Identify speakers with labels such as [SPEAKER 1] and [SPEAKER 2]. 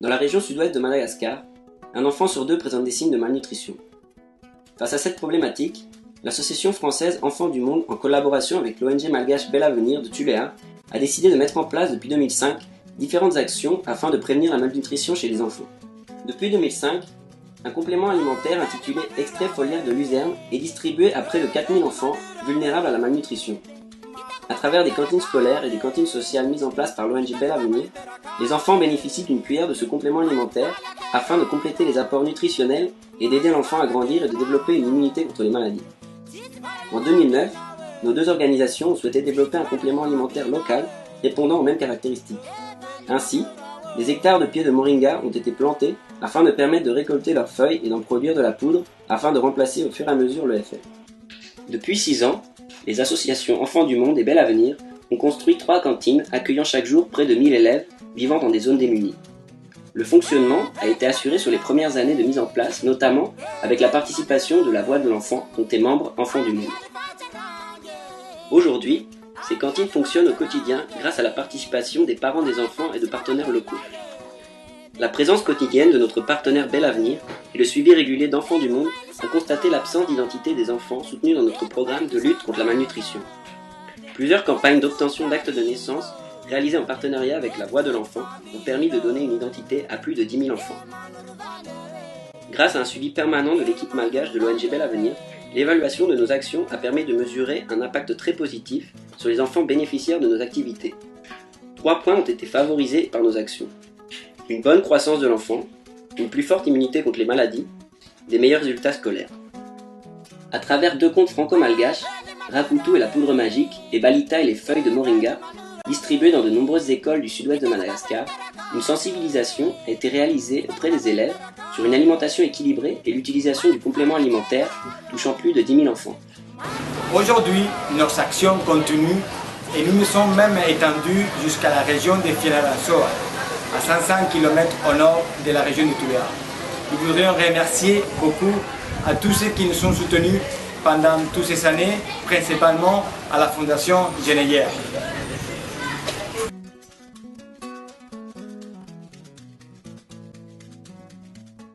[SPEAKER 1] Dans la région sud-ouest de Madagascar, un enfant sur deux présente des signes de malnutrition. Face à cette problématique, l'association française Enfants du Monde, en collaboration avec l'ONG malgache Bel Avenir de Tuléa, a décidé de mettre en place depuis 2005 différentes actions afin de prévenir la malnutrition chez les enfants. Depuis 2005, un complément alimentaire intitulé Extrait foliaire de luzerne est distribué à près de 4000 enfants vulnérables à la malnutrition. À travers des cantines scolaires et des cantines sociales mises en place par l'ONG Bel Avenir, les enfants bénéficient d'une cuillère de ce complément alimentaire afin de compléter les apports nutritionnels et d'aider l'enfant à grandir et de développer une immunité contre les maladies. En 2009, nos deux organisations ont souhaité développer un complément alimentaire local répondant aux mêmes caractéristiques. Ainsi, des hectares de pieds de moringa ont été plantés afin de permettre de récolter leurs feuilles et d'en produire de la poudre afin de remplacer au fur et à mesure le FR. Depuis 6 ans, les associations Enfants du Monde et Bel Avenir ont construit 3 cantines accueillant chaque jour près de 1000 élèves vivant dans des zones démunies. Le fonctionnement a été assuré sur les premières années de mise en place, notamment avec la participation de la Voix de l'Enfant, dont est membre Enfants du Monde. Aujourd'hui, ces cantines fonctionnent au quotidien grâce à la participation des parents des enfants et de partenaires locaux. La présence quotidienne de notre partenaire Bel Avenir et le suivi régulier d'Enfants du Monde ont constaté l'absence d'identité des enfants soutenus dans notre programme de lutte contre la malnutrition. Plusieurs campagnes d'obtention d'actes de naissance réalisées en partenariat avec la Voix de l'Enfant ont permis de donner une identité à plus de 10 000 enfants. Grâce à un suivi permanent de l'équipe malgache de l'ONG Bel Avenir, l'évaluation de nos actions a permis de mesurer un impact très positif sur les enfants bénéficiaires de nos activités. 3 points ont été favorisés par nos actions. Une bonne croissance de l'enfant, une plus forte immunité contre les maladies, des meilleurs résultats scolaires. À travers 2 contes franco-malgaches, Rakutu et la poudre magique et Balita et les feuilles de moringa, distribués dans de nombreuses écoles du sud-ouest de Madagascar, une sensibilisation a été réalisée auprès des élèves sur une alimentation équilibrée et l'utilisation du complément alimentaire touchant plus de 10 000 enfants.
[SPEAKER 2] Aujourd'hui, nos actions continuent et nous nous sommes même étendus jusqu'à la région de Fianarantsoa, à 500 km au nord de la région de Tuléa. Nous voudrions remercier beaucoup à tous ceux qui nous ont soutenus pendant toutes ces années, principalement à la Fondation Geneyer.